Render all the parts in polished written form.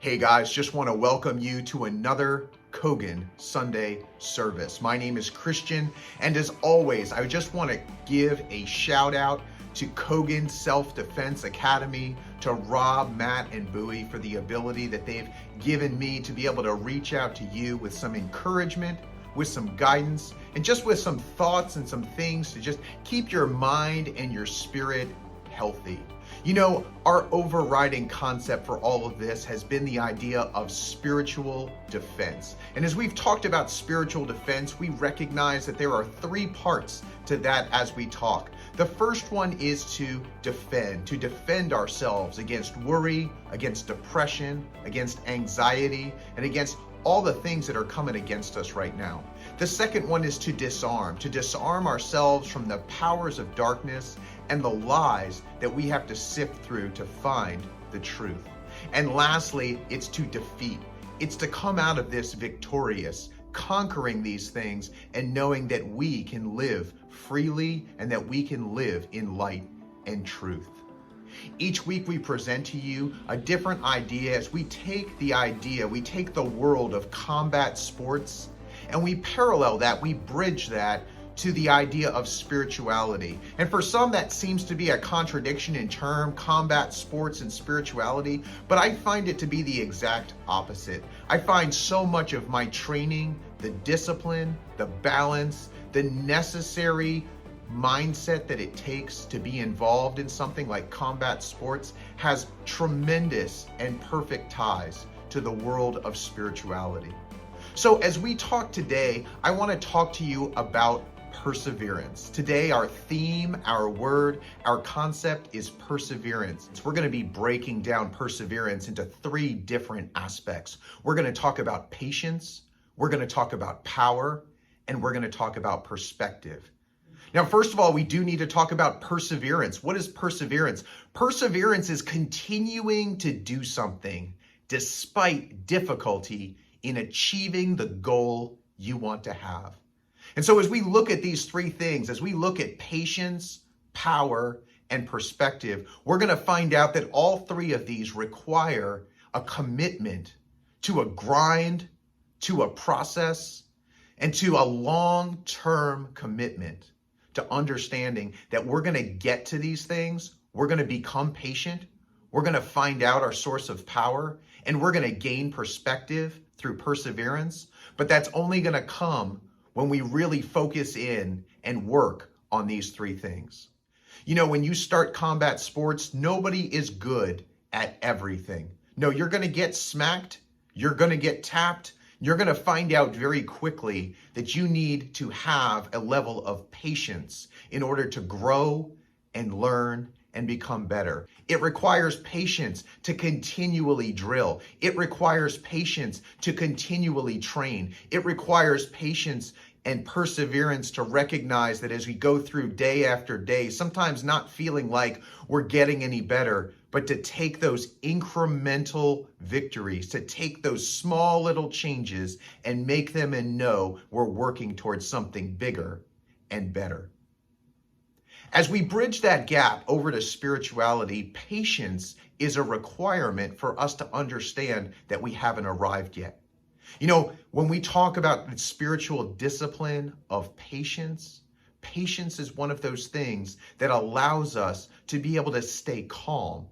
Hey guys, just want to welcome you to another Kogen Sunday Service. My name is Christian, and as always, I just want to give a shout out to Kogen Self-Defense Academy, to Rob, Matt, and Bowie for the ability that they've given me to be able to reach out to you with some encouragement, with some guidance, and just with some thoughts and some things to just keep your mind and your spirit healthy. You know, our overriding concept for all of this has been the idea of spiritual defense. And as we've talked about spiritual defense, we recognize that there are three parts to that as we talk. The first one is to defend ourselves against worry, against depression, against anxiety, and against all the things that are coming against us right now. The second one is to disarm ourselves from the powers of darkness and the lies that we have to sift through to find the truth. And lastly, it's to defeat. It's to come out of this victorious, conquering these things and knowing that we can live freely and that we can live in light and truth. Each week we present to you a different idea as we take the world of combat sports, and we parallel that, we bridge that to the idea of spirituality. And for some that seems to be a contradiction in term, combat sports and spirituality, but I find it to be the exact opposite. I find so much of my training, the discipline, the balance, the necessary mindset that it takes to be involved in something like combat sports has tremendous and perfect ties to the world of spirituality. So as we talk today, I want to talk to you about perseverance. Today, our theme, our word, our concept is perseverance. We're going to be breaking down perseverance into three different aspects. We're going to talk about patience, we're going to talk about power, and we're going to talk about perspective. Now, first of all, we do need to talk about perseverance. What is perseverance? Perseverance is continuing to do something despite difficulty in achieving the goal you want to have. And so as we look at these three things, as we look at patience, power, and perspective, we're going to find out that all three of these require a commitment to a grind, to a process, and to a long-term commitment to understanding that we're going to get to these things, we're going to become patient, we're going to find out our source of power, and we're going to gain perspective through perseverance. But that's only going to come when we really focus in and work on these three things. You know, when you start combat sports, nobody is good at everything. No, you're going to get smacked, you're going to get tapped, you're going to find out very quickly that you need to have a level of patience in order to grow and learn and become better. It requires patience to continually drill. It requires patience to continually train. It requires patience and perseverance to recognize that as we go through day after day, sometimes not feeling like we're getting any better, but to take those incremental victories, to take those small little changes and make them and know we're working towards something bigger and better. As we bridge that gap over to spirituality, patience is a requirement for us to understand that we haven't arrived yet. You know, when we talk about the spiritual discipline of patience, patience is one of those things that allows us to be able to stay calm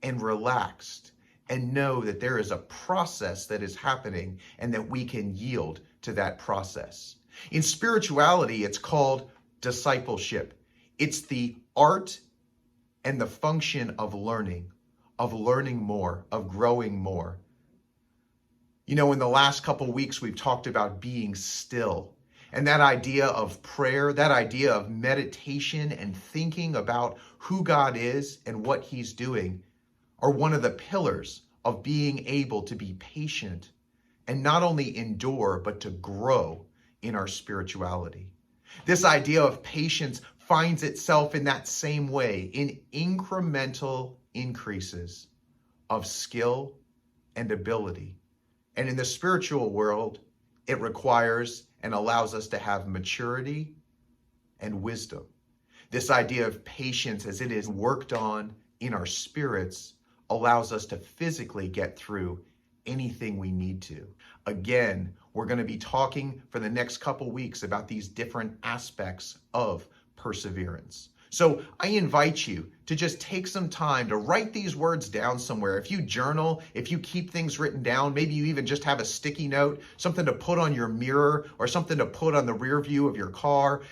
and relaxed and know that there is a process that is happening and that we can yield to that process. In spirituality, it's called discipleship. It's the art and the function of learning more, of growing more. You know, in the last couple weeks, we've talked about being still. And that idea of prayer, that idea of meditation and thinking about who God is and what he's doing are one of the pillars of being able to be patient and not only endure, but to grow in our spirituality. This idea of patience finds itself in that same way, in incremental increases of skill and ability. And in the spiritual world, it requires and allows us to have maturity and wisdom. This idea of patience, as it is worked on in our spirits, allows us to physically get through anything we need to. Again, we're going to be talking for the next couple weeks about these different aspects of perseverance. So I invite you to just take some time to write these words down somewhere. If you journal, if you keep things written down, maybe you even just have a sticky note, something to put on your mirror or something to put on the rear view of your car,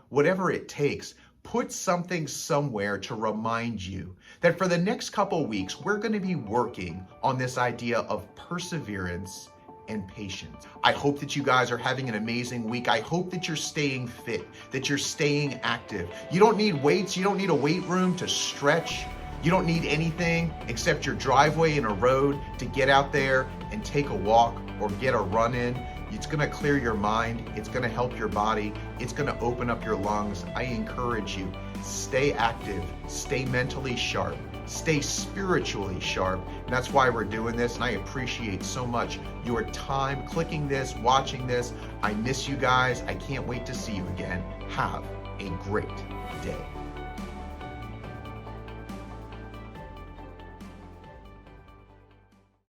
whatever it takes. Put something somewhere to remind you that for the next couple weeks, we're going to be working on this idea of perseverance and patience. I hope that you guys are having an amazing week. I hope that you're staying fit, that you're staying active. You don't need weights. You don't need a weight room to stretch. You don't need anything except your driveway and a road to get out there and take a walk or get a run in. It's going to clear your mind. It's going to help your body. It's going to open up your lungs. I encourage you, stay active, stay mentally sharp, stay spiritually sharp. And that's why we're doing this. And I appreciate so much your time clicking this, watching this. I miss you guys. I can't wait to see you again. Have a great day.